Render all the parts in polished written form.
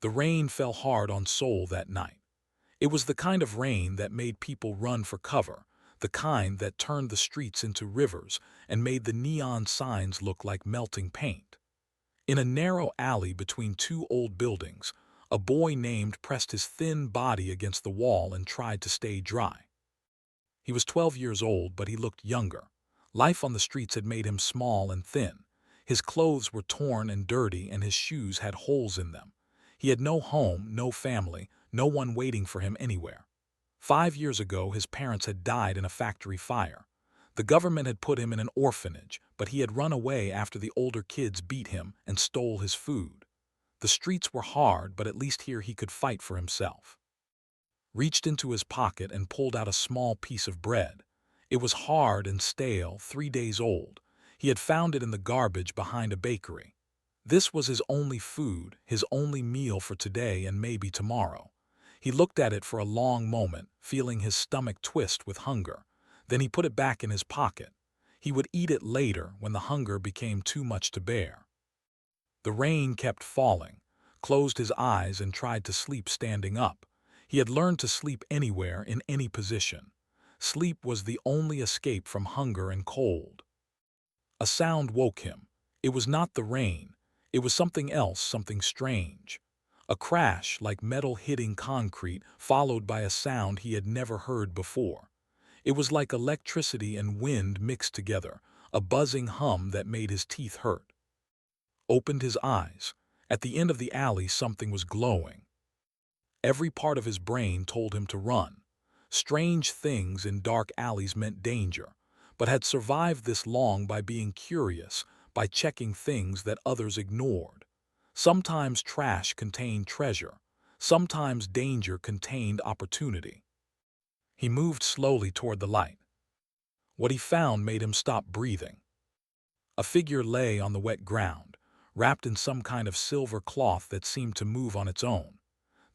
The rain fell hard on Seoul that night. It was the kind of rain that made people run for cover, the kind that turned the streets into rivers and made the neon signs look like melting paint. In a narrow alley between two old buildings, a boy named pressed his thin body against the wall and tried to stay dry. He was 12 years old, but he looked younger. Life on the streets had made him small and thin. His clothes were torn and dirty, and his shoes had holes in them. He had no home, no family, no one waiting for him anywhere. 5 years ago, his parents had died in a factory fire. The government had put him in an orphanage, but he had run away after the older kids beat him and stole his food. The streets were hard, but at least here he could fight for himself. Reached into his pocket and pulled out a small piece of bread. It was hard and stale, 3 days old. He had found it in the garbage behind a bakery. This was his only food, his only meal for today and maybe tomorrow. He looked at it for a long moment, feeling his stomach twist with hunger. Then he put it back in his pocket. He would eat it later when the hunger became too much to bear. The rain kept falling. Closed his eyes and tried to sleep standing up. He had learned to sleep anywhere, in any position. Sleep was the only escape from hunger and cold. A sound woke him. It was not the rain. It was something else, something strange. A crash like metal hitting concrete, followed by a sound he had never heard before. It was like electricity and wind mixed together, a buzzing hum that made his teeth hurt. Opened his eyes. At the end of the alley something was glowing. Every part of his brain told him to run. Strange things in dark alleys meant danger, but had survived this long by being curious, by checking things that others ignored. Sometimes trash contained treasure. Sometimes danger contained opportunity. He moved slowly toward the light. What he found made him stop breathing. A figure lay on the wet ground, wrapped in some kind of silver cloth that seemed to move on its own.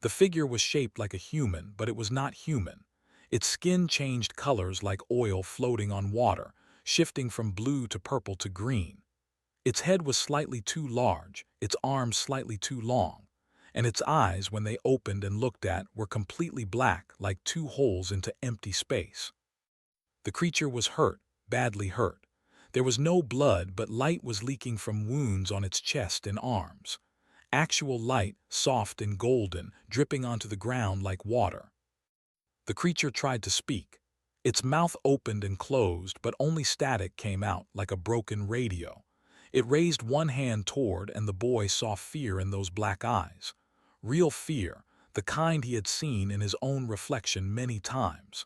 The figure was shaped like a human, but it was not human. Its skin changed colors like oil floating on water, shifting from blue to purple to green. Its head was slightly too large, its arms slightly too long, and its eyes, when they opened and looked at, were completely black, like two holes into empty space. The creature was hurt, badly hurt. There was no blood, but light was leaking from wounds on its chest and arms. Actual light, soft and golden, dripping onto the ground like water. The creature tried to speak. Its mouth opened and closed, but only static came out, like a broken radio. It raised one hand toward, and the boy saw fear in those black eyes. Real fear, the kind he had seen in his own reflection many times.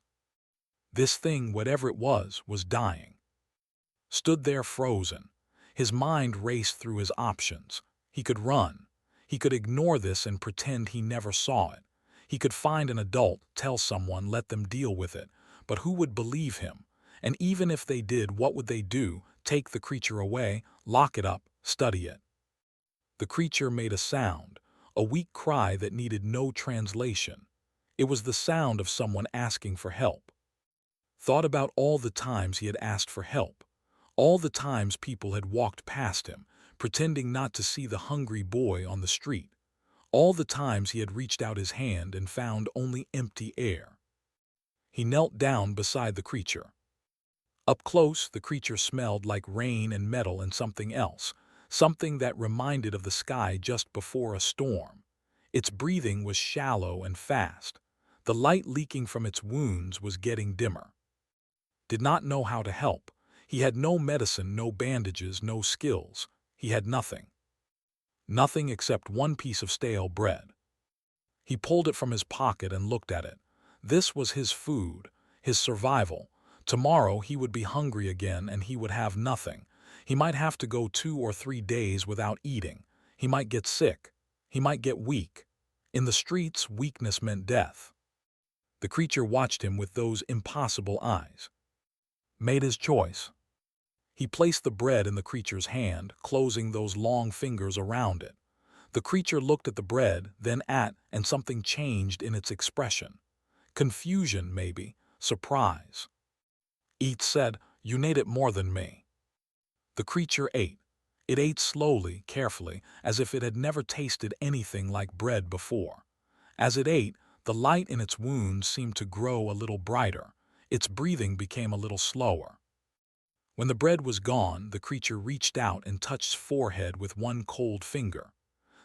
This thing, whatever it was dying. Stood there frozen. His mind raced through his options. He could run. He could ignore this and pretend he never saw it. He could find an adult, tell someone, let them deal with it. But who would believe him? And even if they did, what would they do? Take the creature away, lock it up, study it. The creature made a sound, a weak cry that needed no translation. It was the sound of someone asking for help. Thought about all the times he had asked for help. All the times people had walked past him, pretending not to see the hungry boy on the street. All the times he had reached out his hand and found only empty air. He knelt down beside the creature. Up close, the creature smelled like rain and metal and something else, something that reminded of the sky just before a storm. Its breathing was shallow and fast. The light leaking from its wounds was getting dimmer. Did not know how to help. He had no medicine, no bandages, no skills. He had nothing. Nothing except one piece of stale bread. He pulled it from his pocket and looked at it. This was his food, his survival. Tomorrow he would be hungry again and he would have nothing. He might have to go 2 or 3 days without eating. He might get sick. He might get weak. In the streets, weakness meant death. The creature watched him with those impossible eyes. Made his choice. He placed the bread in the creature's hand, closing those long fingers around it. The creature looked at the bread, then at, and something changed in its expression. Confusion, maybe. Surprise. Eat said, "You need it more than me." The creature ate. It ate slowly, carefully, as if it had never tasted anything like bread before. As it ate, the light in its wounds seemed to grow a little brighter. Its breathing became a little slower. When the bread was gone, the creature reached out and touched his forehead with one cold finger.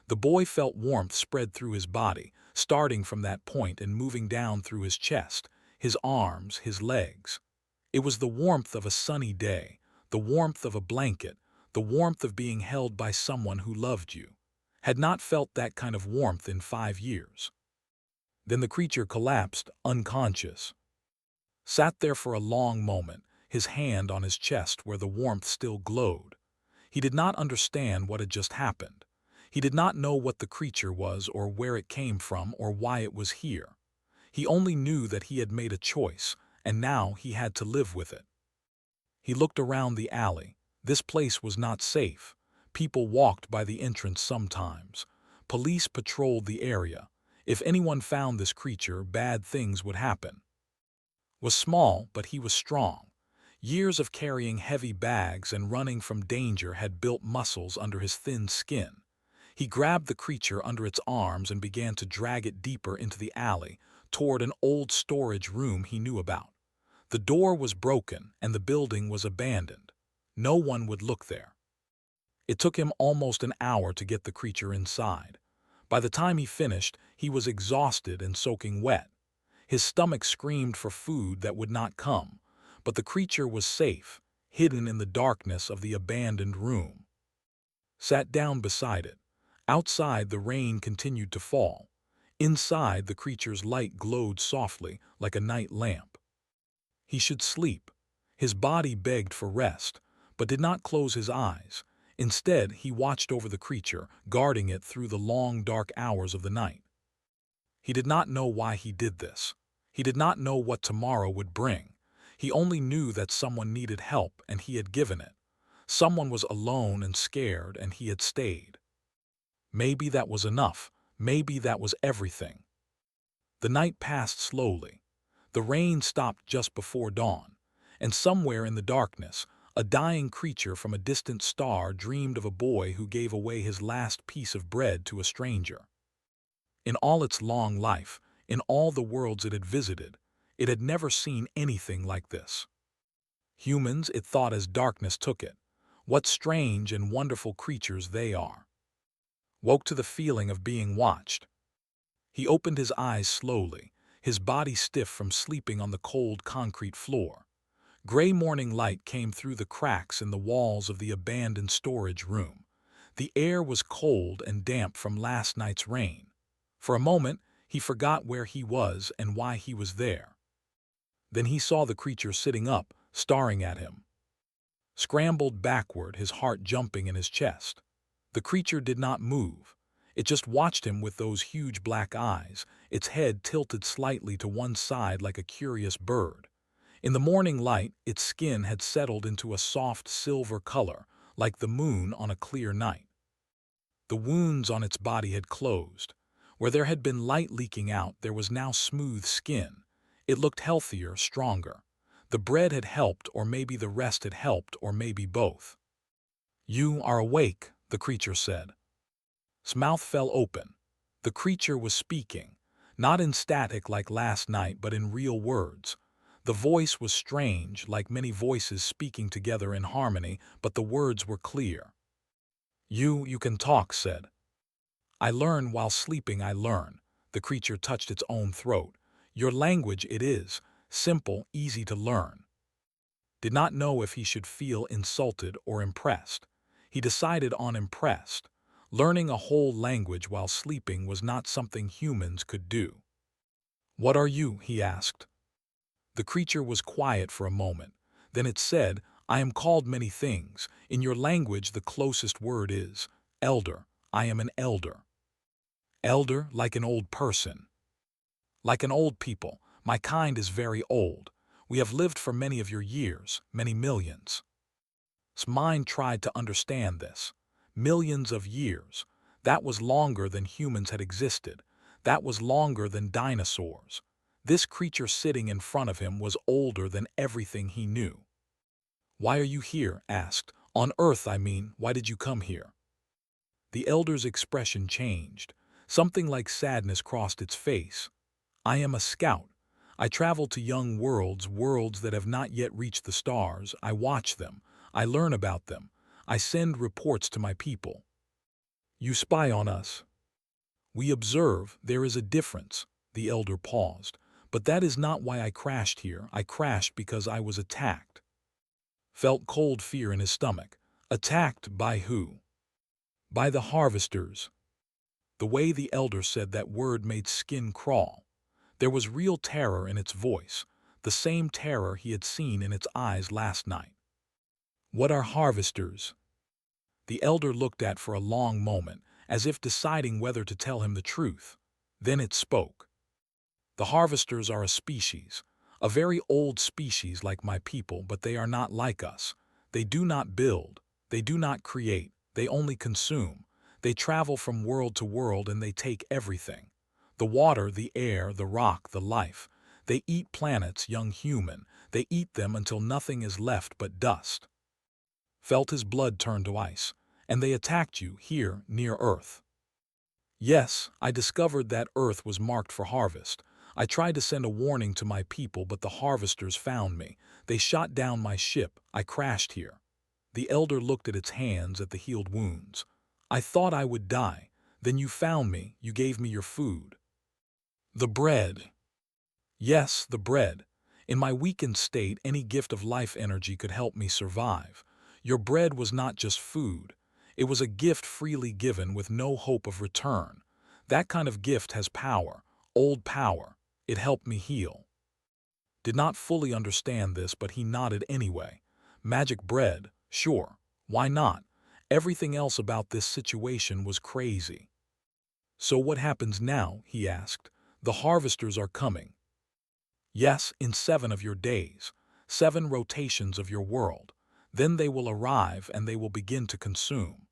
The boy felt warmth spread through his body, starting from that point and moving down through his chest, his arms, his legs. It was the warmth of a sunny day, the warmth of a blanket, the warmth of being held by someone who loved you. Had not felt that kind of warmth in 5 years. Then the creature collapsed, unconscious. Sat there for a long moment, his hand on his chest where the warmth still glowed. He did not understand what had just happened. He did not know what the creature was or where it came from or why it was here. He only knew that he had made a choice, and now he had to live with it. He looked around the alley. This place was not safe. People walked by the entrance sometimes. Police patrolled the area. If anyone found this creature, bad things would happen. Was small, but he was strong. Years of carrying heavy bags and running from danger had built muscles under his thin skin. He grabbed the creature under its arms and began to drag it deeper into the alley, toward an old storage room he knew about. The door was broken and the building was abandoned. No one would look there. It took him almost an hour to get the creature inside. By the time he finished, he was exhausted and soaking wet. His stomach screamed for food that would not come, but the creature was safe, hidden in the darkness of the abandoned room. Sat down beside it. Outside, the rain continued to fall. Inside, the creature's light glowed softly, like a night lamp. He should sleep. His body begged for rest, but did not close his eyes. Instead, he watched over the creature, guarding it through the long, dark hours of the night. He did not know why he did this. He did not know what tomorrow would bring. He only knew that someone needed help, and he had given it. Someone was alone and scared, and he had stayed. Maybe that was enough. Maybe that was everything. The night passed slowly. The rain stopped just before dawn, and somewhere in the darkness, a dying creature from a distant star dreamed of a boy who gave away his last piece of bread to a stranger. In all its long life, in all the worlds it had visited, it had never seen anything like this. Humans, it thought as darkness took it. What strange and wonderful creatures they are. Woke to the feeling of being watched. He opened his eyes slowly, his body stiff from sleeping on the cold concrete floor. Gray morning light came through the cracks in the walls of the abandoned storage room. The air was cold and damp from last night's rain. For a moment, he forgot where he was and why he was there. Then he saw the creature sitting up, staring at him. Scrambled backward, his heart jumping in his chest. The creature did not move. It just watched him with those huge black eyes, its head tilted slightly to one side like a curious bird. In the morning light, its skin had settled into a soft silver color, like the moon on a clear night. The wounds on its body had closed. Where there had been light leaking out, there was now smooth skin. It looked healthier, stronger. The bread had helped, or maybe the rest had helped, or maybe both. "You are awake," the creature said. Its mouth fell open. The creature was speaking, not in static like last night, but in real words. The voice was strange, like many voices speaking together in harmony, but the words were clear. You can talk," said. "I learn while sleeping, I learn." The creature touched its own throat. "Your language it is, simple, easy to learn." Did not know if he should feel insulted or impressed. He decided on impressed. Learning a whole language while sleeping was not something humans could do. "What are you?" he asked. The creature was quiet for a moment. Then it said, "I am called many things. In your language the closest word is elder. I am an elder." "Elder, like an old person." "Like an old people. My kind is very old. We have lived for many of your years, many millions." His mind tried to understand this. Millions of years. That was longer than humans had existed. That was longer than dinosaurs. This creature sitting in front of him was older than everything he knew. "Why are you here?" asked, On Earth, I mean, why did you come here? The elder's expression changed. Something like sadness crossed its face. I am a scout. I travel to young worlds, worlds that have not yet reached the stars. I watch them. I learn about them. I send reports to my people. You spy on us. We observe. There is a difference. The elder paused. But that is not why I crashed here. I crashed because I was attacked. Felt cold fear in his stomach. Attacked by who? By the harvesters. The way the elder said that word made skin crawl. There was real terror in its voice, the same terror he had seen in its eyes last night. What are harvesters? The elder looked at for a long moment, as if deciding whether to tell him the truth. Then it spoke. The harvesters are a species, a very old species like my people, but they are not like us. They do not build, they do not create, they only consume. They travel from world to world and they take everything. The water, the air, the rock, the life. They eat planets, young human. They eat them until nothing is left but dust. Felt his blood turn to ice. And they attacked you here, near Earth. Yes, I discovered that Earth was marked for harvest. I tried to send a warning to my people, but the harvesters found me. They shot down my ship. I crashed here. The elder looked at its hands, at the healed wounds. I thought I would die. Then you found me. You gave me your food. The bread. Yes, the bread. In my weakened state, any gift of life energy could help me survive. Your bread was not just food. It was a gift freely given with no hope of return. That kind of gift has power, old power. It helped me heal. Did not fully understand this, but he nodded anyway. Magic bread, sure. Why not? Everything else about this situation was crazy. So what happens now? He asked. The harvesters are coming. Yes, in 7 of your days, 7 rotations of your world. Then they will arrive and they will begin to consume.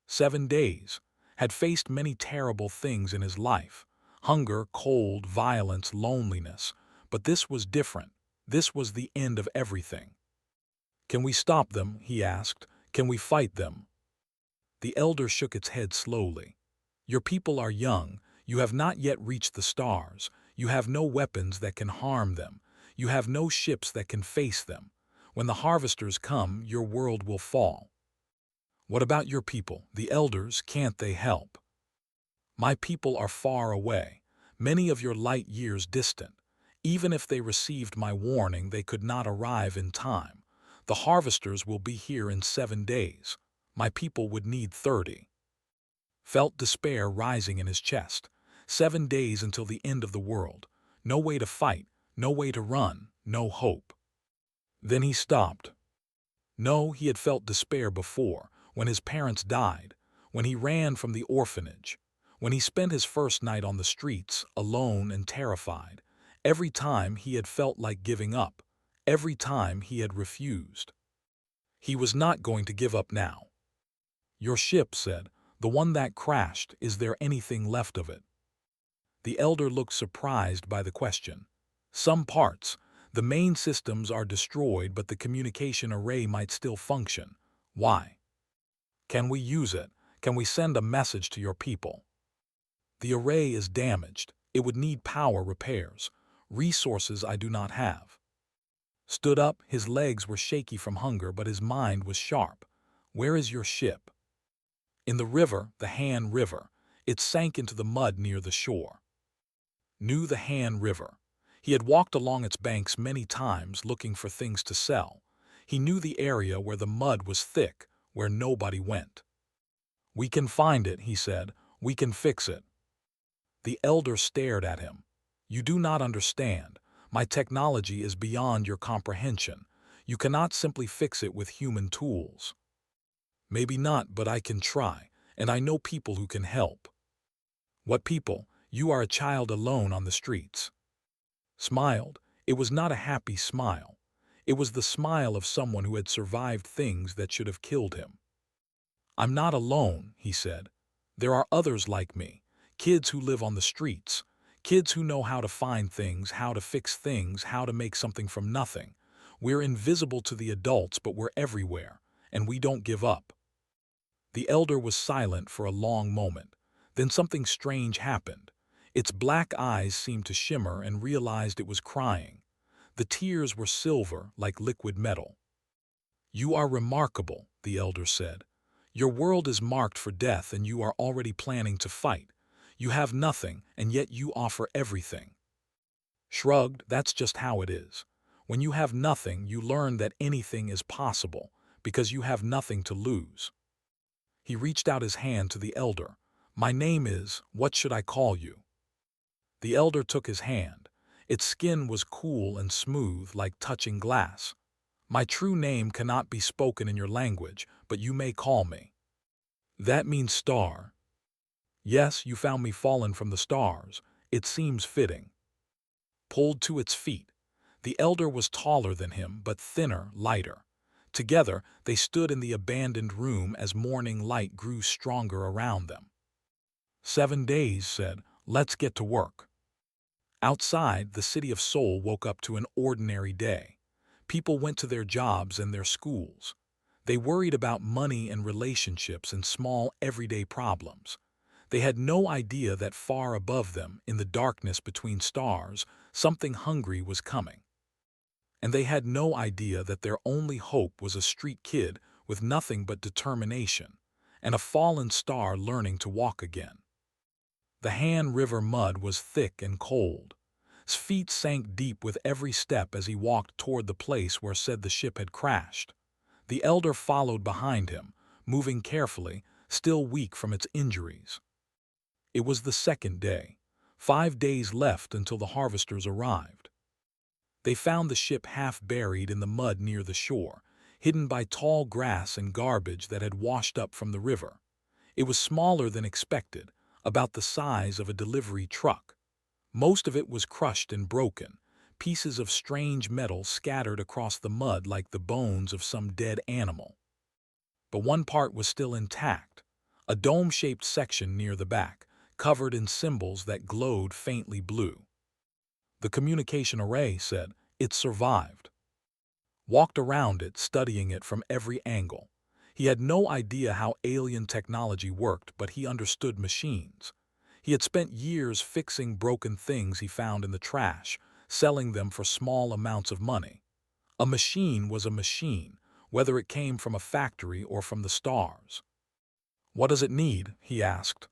7 days. Had faced many terrible things in his life. Hunger, cold, violence, loneliness. But this was different. This was the end of everything. Can we stop them? He asked. Can we fight them? The elder shook its head slowly. Your people are young. You have not yet reached the stars. You have no weapons that can harm them. You have no ships that can face them. When the harvesters come, your world will fall. What about your people, the elders? Can't they help? My people are far away, many of your light years distant. Even if they received my warning, they could not arrive in time. The harvesters will be here in 7 days. My people would need 30. Felt despair rising in his chest. 7 days until the end of the world. No way to fight, no way to run, no hope. Then he stopped. No, he had felt despair before, when his parents died, when he ran from the orphanage, when he spent his first night on the streets, alone and terrified. Every time he had felt like giving up. Every time he had refused. He was not going to give up now. Your ship, said, the one that crashed, is there anything left of it? The elder looked surprised by the question. Some parts. The main systems are destroyed, but the communication array might still function. Why? Can we use it? Can we send a message to your people? The array is damaged. It would need power repairs. Resources I do not have. Stood up, his legs were shaky from hunger, but his mind was sharp. Where is your ship? In the river, the Han River. It sank into the mud near the shore. Knew the Han River. He had walked along its banks many times looking for things to sell. He knew the area where the mud was thick, where nobody went. We can find it, he said. We can fix it. The elder stared at him. You do not understand. My technology is beyond your comprehension. You cannot simply fix it with human tools. Maybe not, but I can try, and I know people who can help. What people? You are a child alone on the streets. Smiled. It was not a happy smile. It was the smile of someone who had survived things that should have killed him. I'm not alone, he said. There are others like me, kids who live on the streets, kids who know how to find things, how to fix things, how to make something from nothing. We're invisible to the adults, but we're everywhere, and we don't give up." The elder was silent for a long moment. Then something strange happened. Its black eyes seemed to shimmer and realized it was crying. The tears were silver like liquid metal. "You are remarkable," the elder said. "Your world is marked for death and you are already planning to fight. You have nothing, and yet you offer everything." Shrugged, "That's just how it is. When you have nothing, you learn that anything is possible, because you have nothing to lose." He reached out his hand to the elder. "My name is, what should I call you?" The elder took his hand. Its skin was cool and smooth like touching glass. "My true name cannot be spoken in your language, but you may call me." "That means star." "Yes, you found me fallen from the stars. It seems fitting." Pulled to its feet. The elder was taller than him, but thinner, lighter. Together, they stood in the abandoned room as morning light grew stronger around them. 7 days, said, "Let's get to work." Outside, the city of Seoul woke up to an ordinary day. People went to their jobs and their schools. They worried about money and relationships and small, everyday problems. They had no idea that far above them, in the darkness between stars, something hungry was coming. And they had no idea that their only hope was a street kid with nothing but determination, and a fallen star learning to walk again. The Han River mud was thick and cold. His feet sank deep with every step as he walked toward the place where said the ship had crashed. The elder followed behind him, moving carefully, still weak from its injuries. It was the second day. 5 days left until the harvesters arrived. They found the ship half buried in the mud near the shore, hidden by tall grass and garbage that had washed up from the river. It was smaller than expected, about the size of a delivery truck. Most of it was crushed and broken, pieces of strange metal scattered across the mud like the bones of some dead animal. But one part was still intact, a dome-shaped section near the back, covered in symbols that glowed faintly blue. The communication array said, "It survived." Walked around it, studying it from every angle. He had no idea how alien technology worked, but he understood machines. He had spent years fixing broken things he found in the trash, selling them for small amounts of money. A machine was a machine, whether it came from a factory or from the stars. "What does it need?" he asked.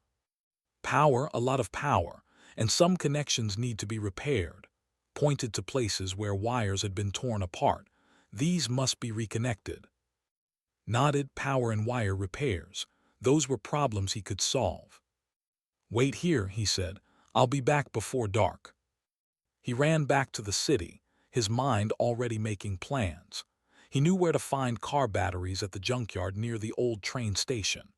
"Power, a lot of power, and some connections need to be repaired." Pointed to places where wires had been torn apart. "These must be reconnected." Nodded. Power and wire repairs. Those were problems he could solve. "Wait here," he said. "I'll be back before dark." He ran back to the city, his mind already making plans. He knew where to find car batteries at the junkyard near the old train station.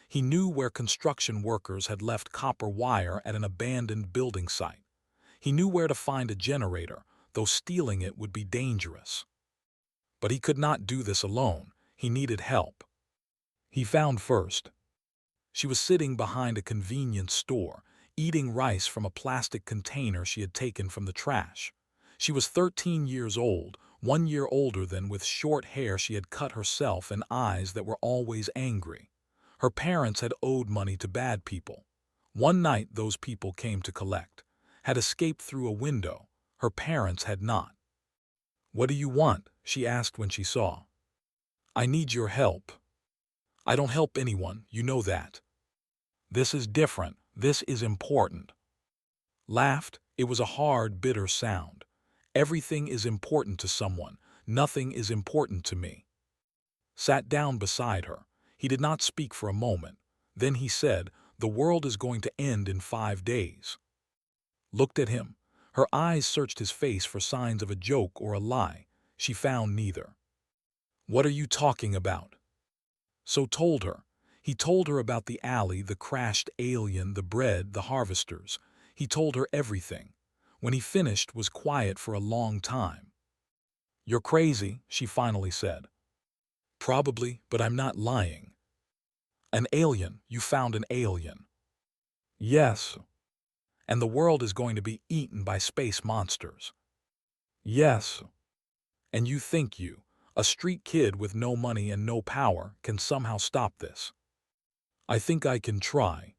He knew where construction workers had left copper wire at an abandoned building site. He knew where to find a generator, though stealing it would be dangerous. But he could not do this alone. He needed help. He found first. She was sitting behind a convenience store, eating rice from a plastic container she had taken from the trash. She was 13 years old, 1 year older than, with short hair she had cut herself and eyes that were always angry. Her parents had owed money to bad people. One night those people came to collect. Had escaped through a window. Her parents had not. "What do you want?" she asked when she saw. "I need your help." "I don't help anyone, you know that." "This is different. This is important." Laughed. It was a hard, bitter sound. "Everything is important to someone. Nothing is important to me." Sat down beside her. He did not speak for a moment. Then he said, "The world is going to end in 5 days." Looked at him. Her eyes searched his face for signs of a joke or a lie. She found neither. "What are you talking about?" So told her. He told her about the alley, the crashed alien, the bread, the harvesters. He told her everything. When he finished, was quiet for a long time. "You're crazy," she finally said. "Probably, but I'm not lying." "An alien. You found an alien." "Yes." "And the world is going to be eaten by space monsters." "Yes." "And you think you, A street kid with no money and no power can somehow stop this. I think I can try.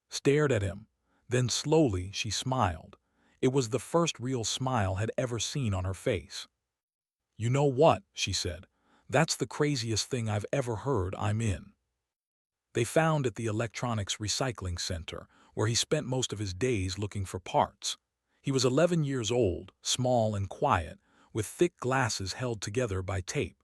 Stared at him. Then slowly she smiled. It was the first real smile had ever seen on her face. You know what, she said. That's the craziest thing I've ever heard. I'm in. They found at the electronics recycling center, where he spent most of his days looking for parts. He was 11 years old, small and quiet, with thick glasses held together by tape.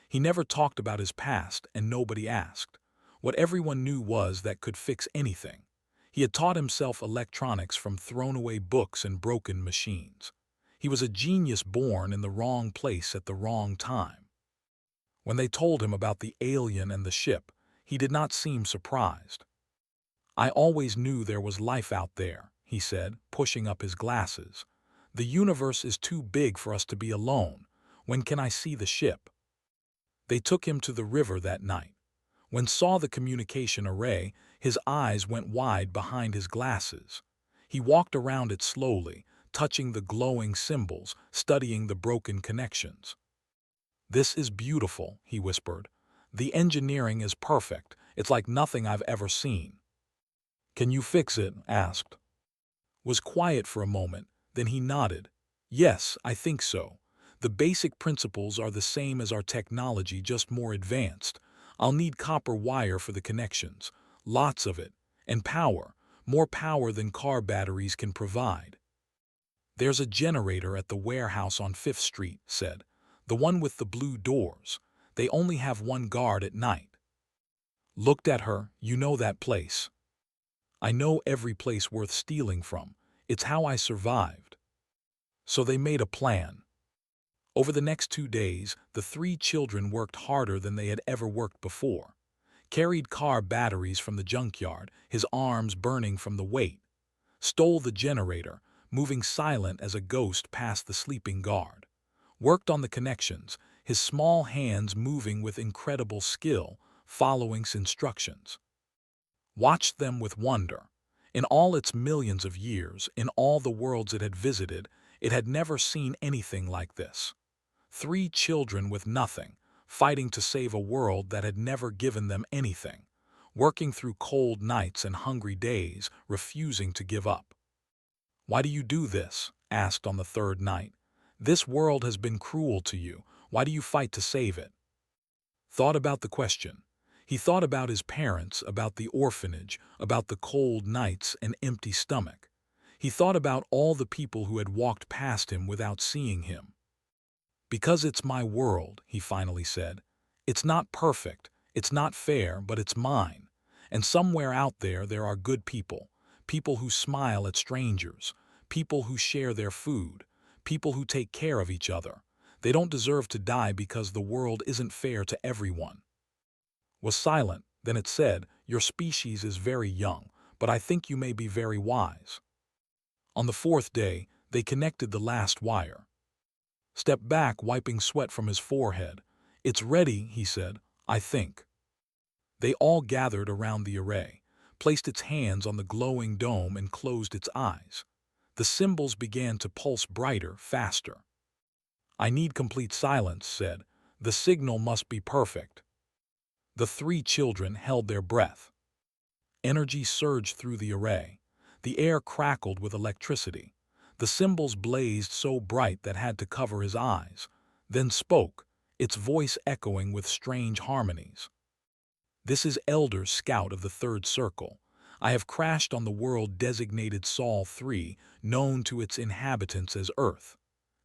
He never talked about his past, and nobody asked. What everyone knew was that could fix anything. He had taught himself electronics from thrown-away books and broken machines. He was a genius born in the wrong place at the wrong time. When they told him about the alien and the ship, he did not seem surprised. I always knew there was life out there, he said, pushing up his glasses. The universe is too big for us to be alone. When can I see the ship? They took him to the river that night. When saw the communication array, his eyes went wide behind his glasses. He walked around it slowly, touching the glowing symbols, studying the broken connections. This is beautiful, he whispered. The engineering is perfect. It's like nothing I've ever seen. Can you fix it? Asked. Was quiet for a moment, then he nodded. Yes, I think so. The basic principles are the same as our technology, just more advanced. I'll need copper wire for the connections, lots of it, and power, more power than car batteries can provide. There's a generator at the warehouse on 5th Street, said. The one with the blue doors. They only have one guard at night. Looked at her. You know that place. I know every place worth stealing from. It's how I survived. So they made a plan. Over the next 2 days, the 3 children worked harder than they had ever worked before. Carried car batteries from the junkyard, his arms burning from the weight. Stole the generator, moving silent as a ghost past the sleeping guard. Worked on the connections, his small hands moving with incredible skill, following instructions. Watched them with wonder. In all its millions of years, in all the worlds it had visited, it had never seen anything like this. 3 children with nothing, fighting to save a world that had never given them anything, working through cold nights and hungry days, refusing to give up. Why do you do this? Asked on the 3rd night. This world has been cruel to you. Why do you fight to save it? Thought about the question. He thought about his parents, about the orphanage, about the cold nights and empty stomach. He thought about all the people who had walked past him without seeing him. Because it's my world, he finally said. It's not perfect, it's not fair, but it's mine. And somewhere out there, there are good people. People who smile at strangers. People who share their food. People who take care of each other. They don't deserve to die because the world isn't fair to everyone. Was silent, then it said, your species is very young, but I think you may be very wise. On the 4th day, they connected the last wire. Stepped back, wiping sweat from his forehead. It's ready, he said, I think. They all gathered around the array, placed its hands on the glowing dome and closed its eyes. The symbols began to pulse brighter, faster. I need complete silence, said. The signal must be perfect. The 3 children held their breath. Energy surged through the array. The air crackled with electricity. The symbols blazed so bright that had to cover his eyes. Then spoke, its voice echoing with strange harmonies. This is Elder Scout of the 3rd Circle. I have crashed on the world designated Sol 3, known to its inhabitants as Earth.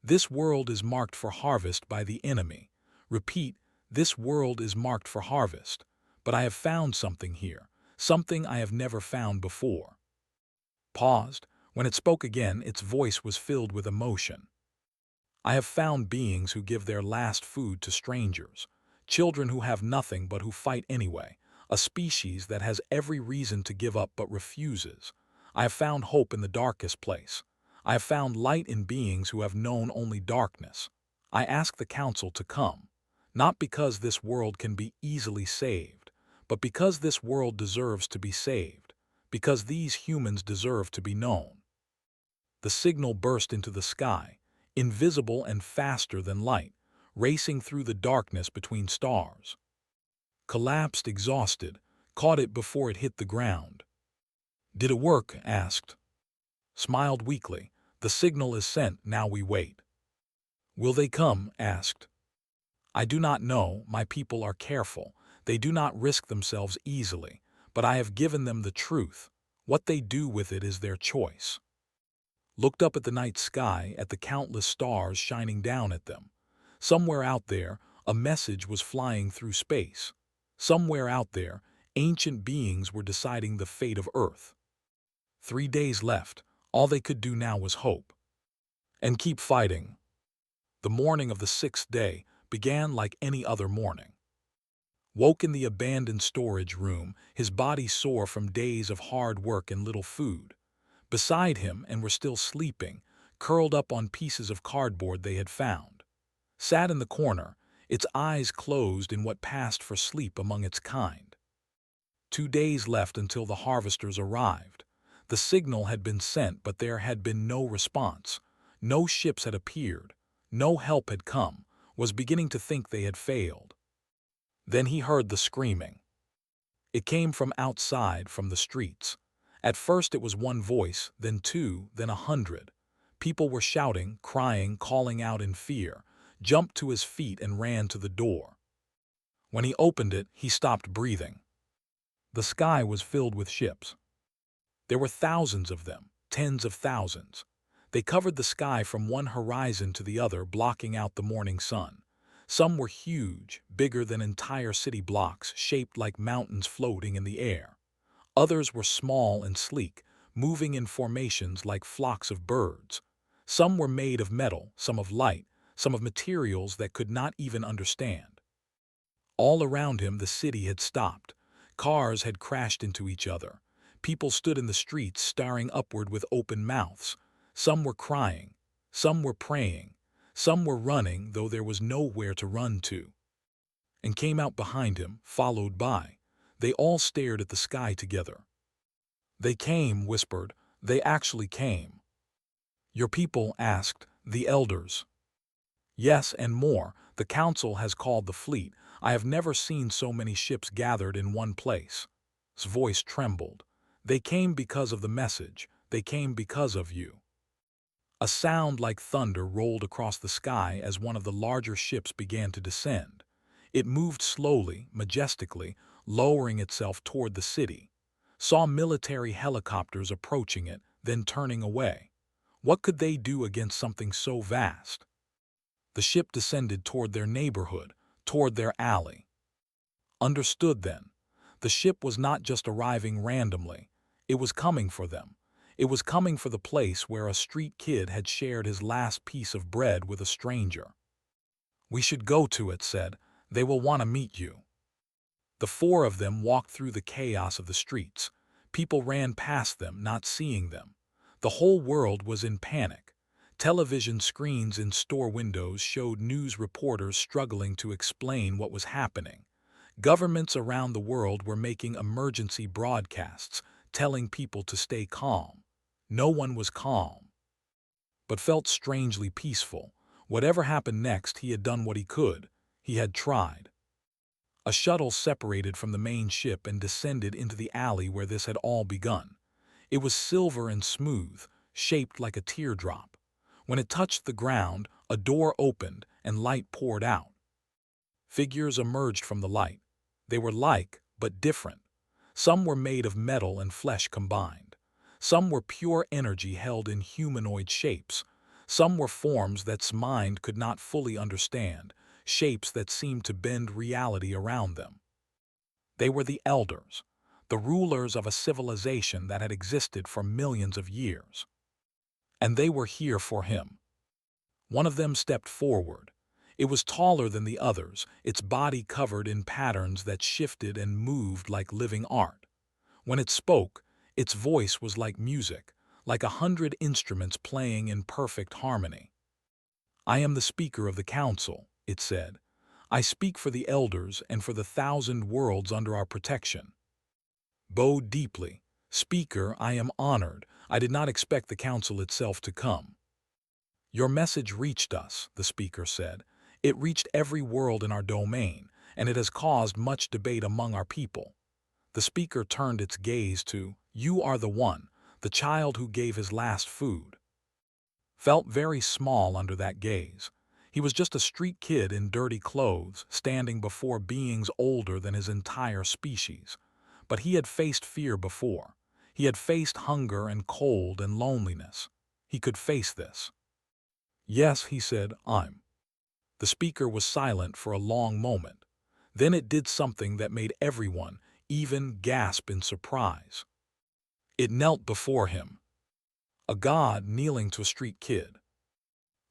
This world is marked for harvest by the enemy. Repeat, this world is marked for harvest. But I have found something here, something I have never found before. Paused. When it spoke again, its voice was filled with emotion. I have found beings who give their last food to strangers, children who have nothing but who fight anyway, a species that has every reason to give up but refuses. I have found hope in the darkest place. I have found light in beings who have known only darkness. I ask the council to come, not because this world can be easily saved, but because this world deserves to be saved, because these humans deserve to be known. The signal burst into the sky, invisible and faster than light, racing through the darkness between stars. Collapsed exhausted, caught it before it hit the ground. Did it work? Asked. Smiled weakly. The signal is sent, now we wait. Will they come? Asked. I do not know, my people are careful. They do not risk themselves easily, but I have given them the truth. What they do with it is their choice. Looked up at the night sky, at the countless stars shining down at them. Somewhere out there, a message was flying through space. Somewhere out there, ancient beings were deciding the fate of Earth. 3 days left. All they could do now was hope. And keep fighting. The morning of the 6th day began like any other morning. Woke in the abandoned storage room, his body sore from days of hard work and little food. Beside him, and were still sleeping, curled up on pieces of cardboard they had found. Sat in the corner, its eyes closed in what passed for sleep among its kind. 2 days left until the harvesters arrived. The signal had been sent, but there had been no response. No ships had appeared. No help had come. Was beginning to think they had failed. Then he heard the screaming. It came from outside, from the streets. At first it was one voice, then two, then 100. People were shouting, crying, calling out in fear, jumped to his feet and ran to the door. When he opened it, he stopped breathing. The sky was filled with ships. There were thousands of them, tens of thousands. They covered the sky from one horizon to the other, blocking out the morning sun. Some were huge, bigger than entire city blocks, shaped like mountains floating in the air. Others were small and sleek, moving in formations like flocks of birds. Some were made of metal, some of light, some of materials that could not even understand. All around him the city had stopped. Cars had crashed into each other. People stood in the streets staring upward with open mouths. Some were crying, some were praying, some were running, though there was nowhere to run to. And came out behind him, followed by. They all stared at the sky together. They came, whispered. They actually came. Your people? Asked. The elders. Yes, and more. The council has called the fleet. I have never seen so many ships gathered in one place. His voice trembled. They came because of the message. They came because of you. A sound like thunder rolled across the sky as one of the larger ships began to descend. It moved slowly, majestically, lowering itself toward the city. Saw military helicopters approaching it, then turning away. What could they do against something so vast? The ship descended toward their neighborhood, toward their alley. Understood then. The ship was not just arriving randomly. It was coming for them. It was coming for the place where a street kid had shared his last piece of bread with a stranger. We should go to it, said. They will want to meet you. The 4 of them walked through the chaos of the streets. People ran past them, not seeing them. The whole world was in panic. Television screens in store windows showed news reporters struggling to explain what was happening. Governments around the world were making emergency broadcasts, telling people to stay calm. No one was calm, but felt strangely peaceful. Whatever happened next, he had done what he could. He had tried. A shuttle separated from the main ship and descended into the alley where this had all begun. It was silver and smooth, shaped like a teardrop. When it touched the ground, a door opened and light poured out. Figures emerged from the light. They were like, but different. Some were made of metal and flesh combined. Some were pure energy held in humanoid shapes. Some were forms that mind could not fully understand, shapes that seemed to bend reality around them. They were the elders, the rulers of a civilization that had existed for millions of years. And they were here for him. One of them stepped forward. It was taller than the others, its body covered in patterns that shifted and moved like living art. When it spoke, its voice was like music, like 100 instruments playing in perfect harmony. I am the speaker of the council, it said. I speak for the elders and for the 1,000 worlds under our protection. Bowed deeply. Speaker, I am honored. I did not expect the council itself to come. Your message reached us, the speaker said. It reached every world in our domain, and it has caused much debate among our people. The speaker turned its gaze to, "You are the one, the child who gave his last food." Felt very small under that gaze. He was just a street kid in dirty clothes, standing before beings older than his entire species. But he had faced fear before. He had faced hunger and cold and loneliness. He could face this. "Yes," he said, "I'm." The speaker was silent for a long moment. Then it did something that made everyone, even, gasp in surprise. It knelt before him. A god kneeling to a street kid.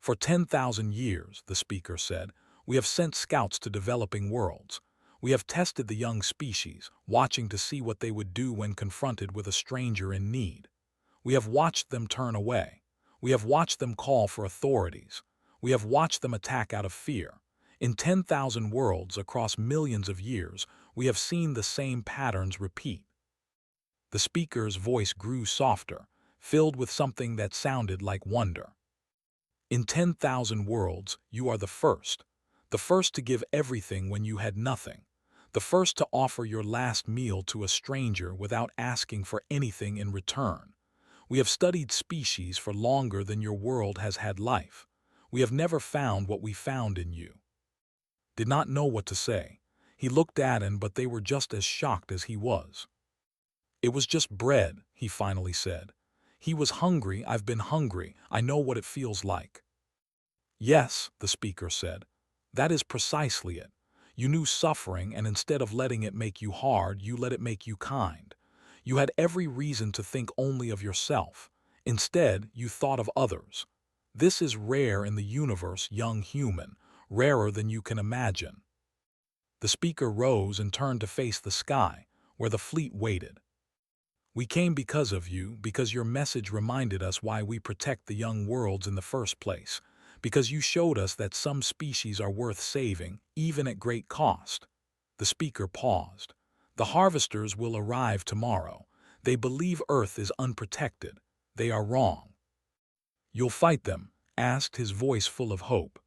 "For 10,000 years," the speaker said, "we have sent scouts to developing worlds. We have tested the young species, watching to see what they would do when confronted with a stranger in need. We have watched them turn away. We have watched them call for authorities. We have watched them attack out of fear. In 10,000 worlds across millions of years, we have seen the same patterns repeat." The speaker's voice grew softer, filled with something that sounded like wonder. "In 10,000 worlds, you are the first to give everything when you had nothing, the first to offer your last meal to a stranger without asking for anything in return. We have studied species for longer than your world has had life. We have never found what we found in you." Did not know what to say. He looked at him, but they were just as shocked as he was. "It was just bread," he finally said. "He was hungry, I've been hungry, I know what it feels like." "Yes," the speaker said. "That is precisely it. You knew suffering, and instead of letting it make you hard, you let it make you kind. You had every reason to think only of yourself. Instead, you thought of others. This is rare in the universe, young human, rarer than you can imagine." The speaker rose and turned to face the sky, where the fleet waited. "We came because of you, because your message reminded us why we protect the young worlds in the first place, because you showed us that some species are worth saving, even at great cost." The speaker paused. "The harvesters will arrive tomorrow. They believe Earth is unprotected. They are wrong." "You'll fight them?" asked, his voice full of hope.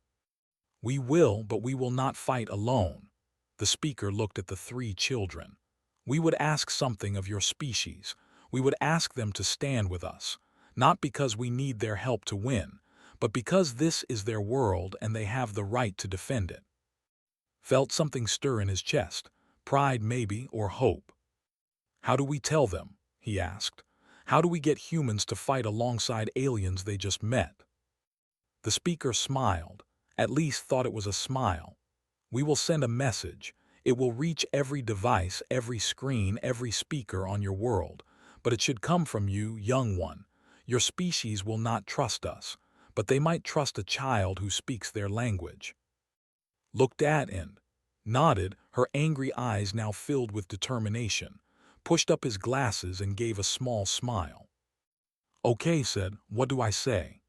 "We will, but we will not fight alone." The speaker looked at the three children. "We would ask something of your species. We would ask them to stand with us, not because we need their help to win, but because this is their world and they have the right to defend it." Felt something stir in his chest, pride maybe, or hope. "How do we tell them?" he asked. "How do we get humans to fight alongside aliens they just met?" The speaker smiled, at least thought it was a smile. "We will send a message. It will reach every device, every screen, every speaker on your world. But it should come from you, young one. Your species will not trust us, but they might trust a child who speaks their language." Looked at and nodded, her angry eyes now filled with determination, pushed up his glasses and gave a small smile. "Okay," said, "what do I say?"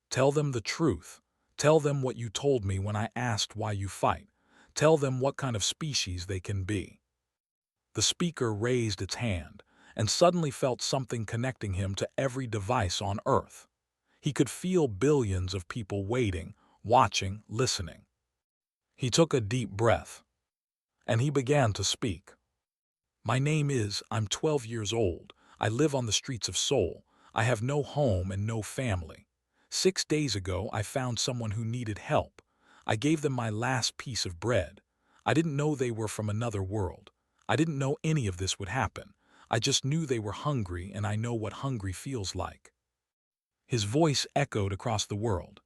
"Tell them the truth. Tell them what you told me when I asked why you fight. Tell them what kind of species they can be." The speaker raised its hand, and suddenly felt something connecting him to every device on Earth. He could feel billions of people waiting, watching, listening. He took a deep breath, and he began to speak. "My name is, I'm 12 years old. I live on the streets of Seoul. I have no home and no family. 6 days ago, I found someone who needed help. I gave them my last piece of bread. I didn't know they were from another world. I didn't know any of this would happen. I just knew they were hungry, and I know what hungry feels like." His voice echoed across the world.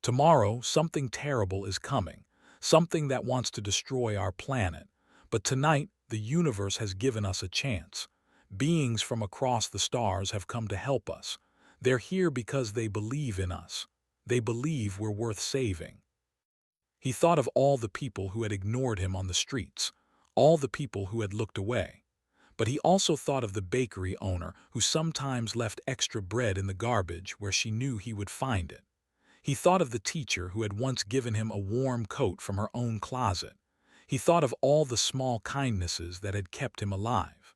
"Tomorrow, something terrible is coming, something that wants to destroy our planet. But tonight, the universe has given us a chance. Beings from across the stars have come to help us. They're here because they believe in us. They believe we're worth saving." He thought of all the people who had ignored him on the streets, all the people who had looked away. But he also thought of the bakery owner who sometimes left extra bread in the garbage where she knew he would find it. He thought of the teacher who had once given him a warm coat from her own closet. He thought of all the small kindnesses that had kept him alive.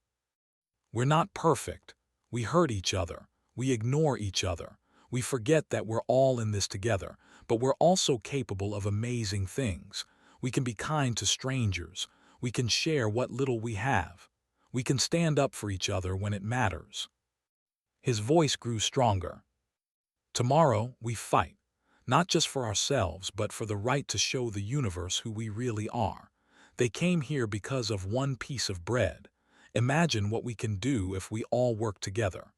"We're not perfect. We hurt each other. We ignore each other. We forget that we're all in this together. but we're also capable of amazing things. We can be kind to strangers. We can share what little we have. We can stand up for each other when it matters. His voice grew stronger. Tomorrow, we fight, not just for ourselves, but for the right to show the universe who we really are. They came here because of one piece of bread. Imagine what we can do if we all work together.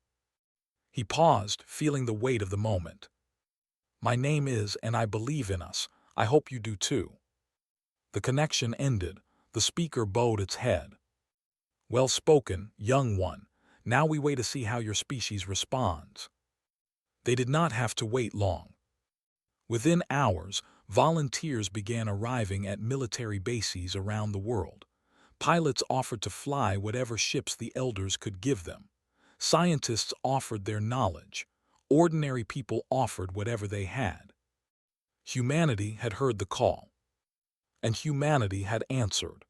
He paused, feeling the weight of the moment. My name is, and I believe in us. I hope you do too. The connection ended. The speaker bowed its head. Well spoken, young one. Now we wait to see how your species responds. They did not have to wait long. Within hours, volunteers began arriving at military bases around the world. Pilots offered to fly whatever ships the elders could give them. Scientists offered their knowledge. Ordinary people offered whatever they had. Humanity had heard the call, and humanity had answered.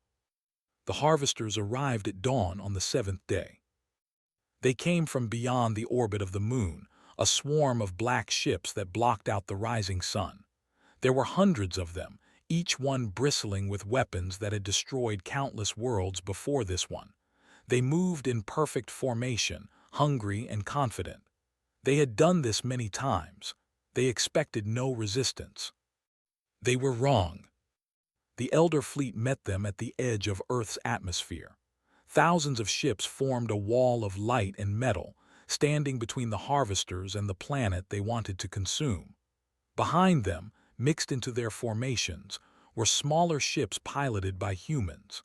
The harvesters arrived at dawn on the 7th day. They came from beyond the orbit of the moon, a swarm of black ships that blocked out the rising sun. There were hundreds of them, each one bristling with weapons that had destroyed countless worlds before this one. They moved in perfect formation, hungry and confident. They had done this many times. They expected no resistance. They were wrong. The Elder Fleet met them at the edge of Earth's atmosphere. Thousands of ships formed a wall of light and metal, standing between the harvesters and the planet they wanted to consume. Behind them, mixed into their formations, were smaller ships piloted by humans.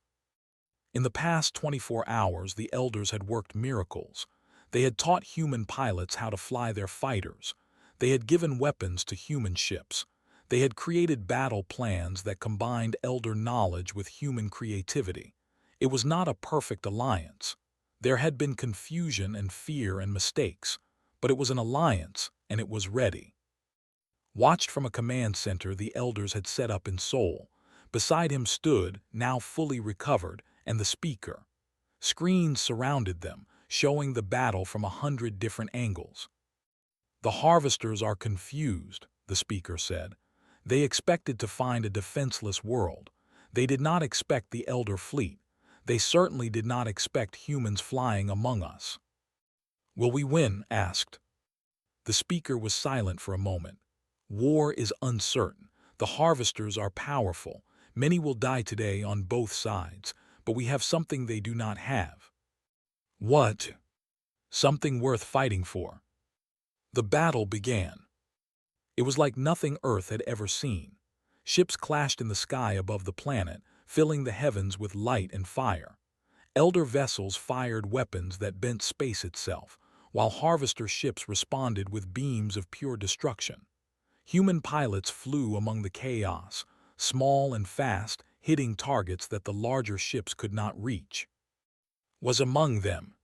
In the past 24 hours, the Elders had worked miracles. They had taught human pilots how to fly their fighters. They had given weapons to human ships. They had created battle plans that combined Elder knowledge with human creativity. It was not a perfect alliance. There had been confusion and fear and mistakes, but it was an alliance, and it was ready. Watched from a command center the Elders had set up in Seoul. Beside him stood, now fully recovered, and the speaker. Screens surrounded them, showing the battle from 100 different angles. The harvesters are confused, the speaker said. They expected to find a defenseless world. They did not expect the Elder Fleet. They certainly did not expect humans flying among us. Will we win? Asked. The speaker was silent for a moment. War is uncertain. The harvesters are powerful. Many will die today on both sides, but we have something they do not have. What? Something worth fighting for. The battle began. It was like nothing Earth had ever seen. Ships clashed in the sky above the planet, filling the heavens with light and fire. Elder vessels fired weapons that bent space itself, while harvester ships responded with beams of pure destruction. Human pilots flew among the chaos, small and fast, hitting targets that the larger ships could not reach. Was among them.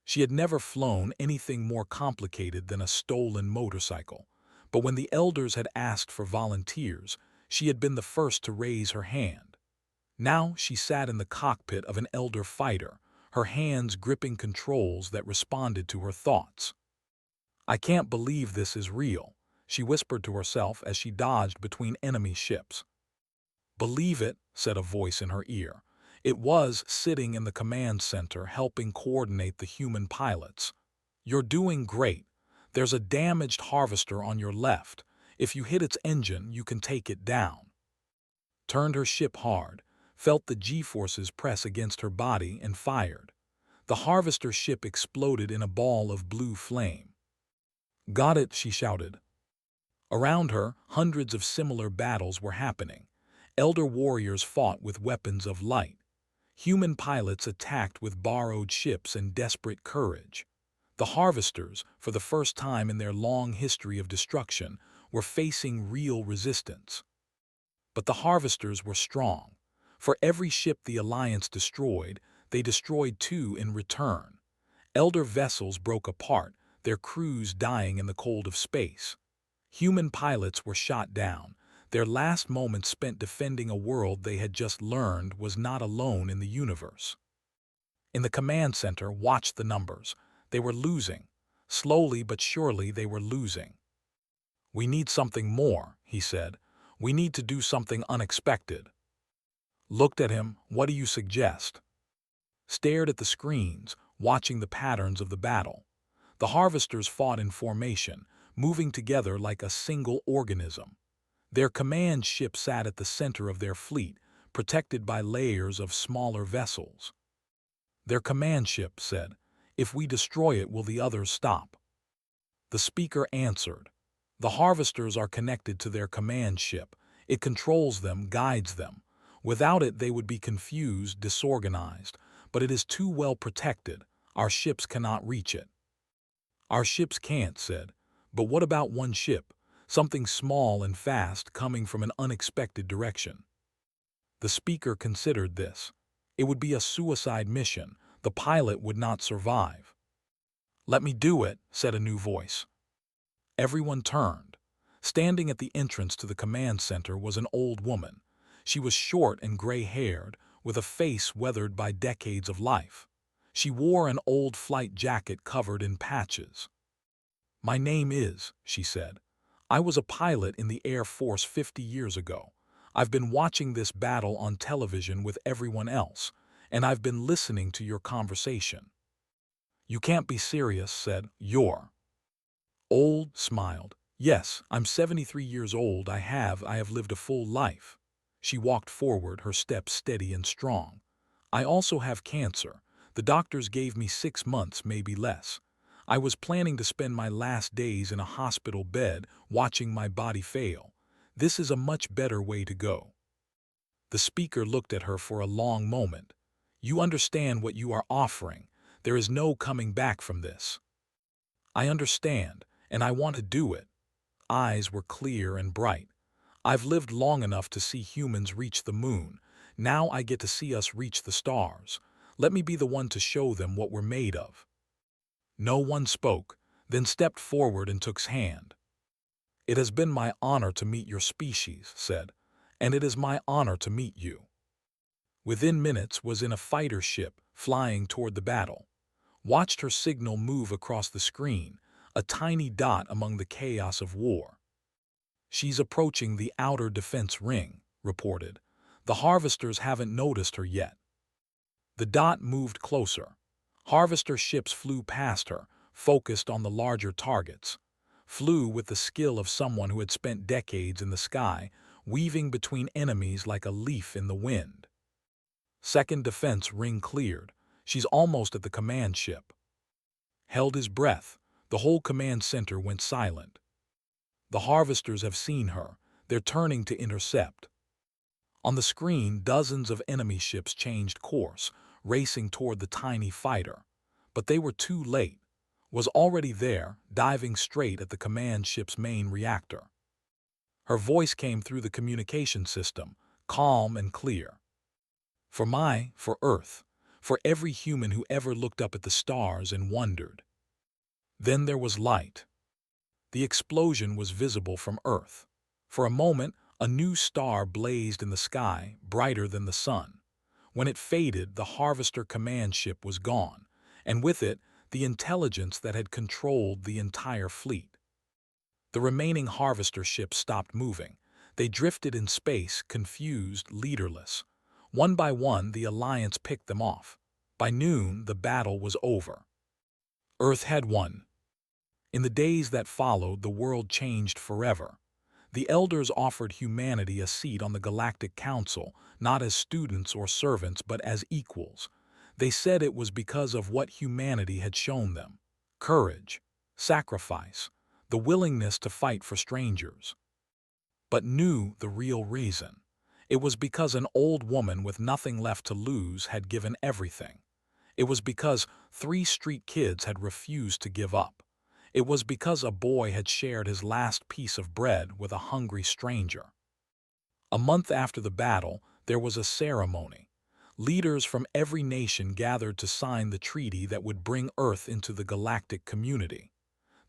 She had never flown anything more complicated than a stolen motorcycle, but when the Elders had asked for volunteers, she had been the first to raise her hand. Now she sat in the cockpit of an Elder fighter, her hands gripping controls that responded to her thoughts. I can't believe this is real, she whispered to herself as she dodged between enemy ships. Believe it, said a voice in her ear. It was sitting in the command center helping coordinate the human pilots. You're doing great. There's a damaged harvester on your left. If you hit its engine, you can take it down. Turned her ship hard, felt the G-forces press against her body and fired. The harvester ship exploded in a ball of blue flame. Got it, she shouted. Around her, hundreds of similar battles were happening. Elder warriors fought with weapons of light. Human pilots attacked with borrowed ships and desperate courage. The harvesters, for the first time in their long history of destruction, were facing real resistance. But the harvesters were strong. For every ship the Alliance destroyed, they destroyed two in return. Elder vessels broke apart, their crews dying in the cold of space. Human pilots were shot down. Their last moments spent defending a world they had just learned was not alone in the universe. In the command center, watched the numbers. They were losing. Slowly but surely they were losing. "We need something more," he said. "We need to do something unexpected." Looked at him. "What do you suggest?" Stared at the screens, watching the patterns of the battle. The harvesters fought in formation, moving together like a single organism. Their command ship sat at the center of their fleet, protected by layers of smaller vessels. Their command ship said, "If we destroy it, will the others stop?" The speaker answered, "The harvesters are connected to their command ship. It controls them, guides them. Without it, they would be confused, disorganized. But it is too well protected. Our ships cannot reach it." "Our ships can't," said. "But what about one ship? Something small and fast coming from an unexpected direction." The speaker considered this. It would be a suicide mission. The pilot would not survive. "Let me do it," said a new voice. Everyone turned. Standing at the entrance to the command center was an old woman. She was short and gray-haired, with a face weathered by decades of life. She wore an old flight jacket covered in patches. "My name is," she said. "I was a pilot in the Air Force 50 years ago. I've been watching this battle on television with everyone else, and I've been listening to your conversation." "You can't be serious," said. "You're old," smiled. "Yes, I'm 73 years old. I have lived a full life." She walked forward, her steps steady and strong. "I also have cancer. The doctors gave me 6 months, maybe less. I was planning to spend my last days in a hospital bed, watching my body fail. This is a much better way to go." The speaker looked at her for a long moment. "You understand what you are offering. There is no coming back from this." "I understand, and I want to do it." Eyes were clear and bright. "I've lived long enough to see humans reach the moon. Now I get to see us reach the stars. Let me be the one to show them what we're made of." No one spoke, then stepped forward and took his hand. "It has been my honor to meet your species," said, "and it is my honor to meet you." Within minutes was in a fighter ship, flying toward the battle. Watched her signal move across the screen, a tiny dot among the chaos of war. "She's approaching the outer defense ring," reported. "The harvesters haven't noticed her yet." The dot moved closer. Harvester ships flew past her, focused on the larger targets. Flew with the skill of someone who had spent decades in the sky, weaving between enemies like a leaf in the wind. Second defense ring cleared. She's almost at the command ship. Held his breath. The whole command center went silent. The harvesters have seen her. They're turning to intercept. On the screen, dozens of enemy ships changed course, racing toward the tiny fighter. But they were too late. Was already there, diving straight at the command ship's main reactor. Her voice came through the communication system, calm and clear. For Earth, for every human who ever looked up at the stars and wondered." Then there was light. The explosion was visible from Earth. For a moment, a new star blazed in the sky, brighter than the sun. When it faded, the Harvester command ship was gone, and with it, the intelligence that had controlled the entire fleet. The remaining Harvester ships stopped moving. They drifted in space, confused, leaderless. One by one, the Alliance picked them off. By noon, the battle was over. Earth had won. In the days that followed, the world changed forever. The Elders offered humanity a seat on the Galactic Council, not as students or servants, but as equals. They said it was because of what humanity had shown them: courage, sacrifice, the willingness to fight for strangers. But knew the real reason. It was because an old woman with nothing left to lose had given everything. It was because 3 street kids had refused to give up. It was because a boy had shared his last piece of bread with a hungry stranger. A month after the battle, there was a ceremony. Leaders from every nation gathered to sign the treaty that would bring Earth into the galactic community.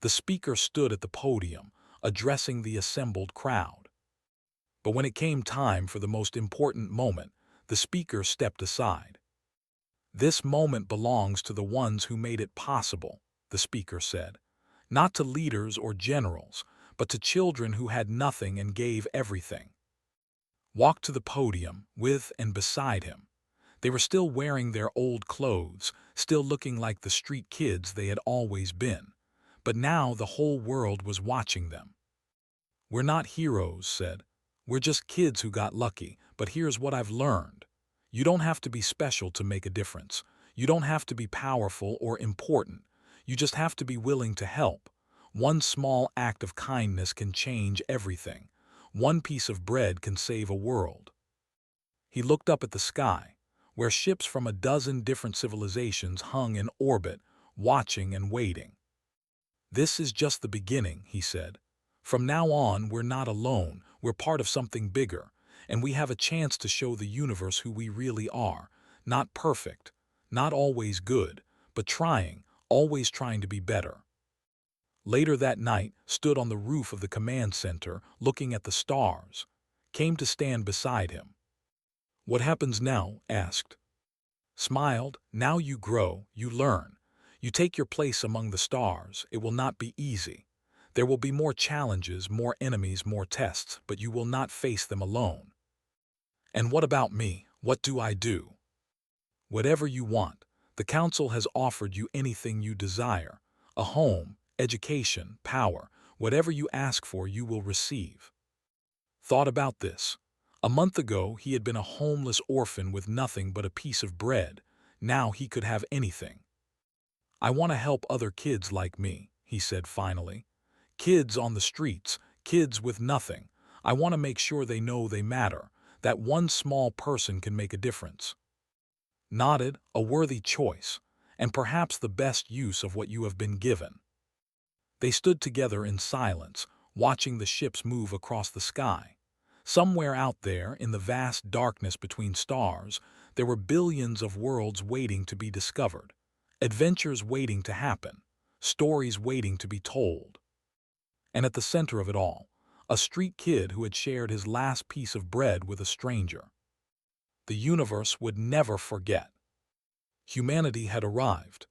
The speaker stood at the podium, addressing the assembled crowd. But when it came time for the most important moment, the speaker stepped aside. "This moment belongs to the ones who made it possible," the speaker said. "Not to leaders or generals, but to children who had nothing and gave everything. Walked to the podium, with and beside him. They were still wearing their old clothes, still looking like the street kids they had always been. But now the whole world was watching them. "We're not heroes," said. "We're just kids who got lucky, but here's what I've learned. You don't have to be special to make a difference. You don't have to be powerful or important. You just have to be willing to help. One small act of kindness can change everything. One piece of bread can save a world." He looked up at the sky, where ships from a dozen different civilizations hung in orbit, watching and waiting. "This is just the beginning," he said. "From now on, we're not alone, we're part of something bigger, and we have a chance to show the universe who we really are. Not perfect, not always good, but trying, always trying to be better." Later that night, stood on the roof of the command center, looking at the stars. Came to stand beside him. "What happens now?" asked. Smiled. "Now you grow, you learn. You take your place among the stars. It will not be easy. There will be more challenges, more enemies, more tests, but you will not face them alone." "And what about me? What do I do?" "Whatever you want. The Council has offered you anything you desire. A home, education, power. Whatever you ask for, you will receive." Thought about this. A month ago, he had been a homeless orphan with nothing but a piece of bread. Now he could have anything. "I want to help other kids like me," he said finally. "Kids on the streets, kids with nothing. I want to make sure they know they matter, that one small person can make a difference." Nodded. "A worthy choice, and perhaps the best use of what you have been given." They stood together in silence, watching the ships move across the sky. Somewhere out there, in the vast darkness between stars, there were billions of worlds waiting to be discovered, adventures waiting to happen, stories waiting to be told. And at the center of it all, a street kid who had shared his last piece of bread with a stranger. The universe would never forget. Humanity had arrived.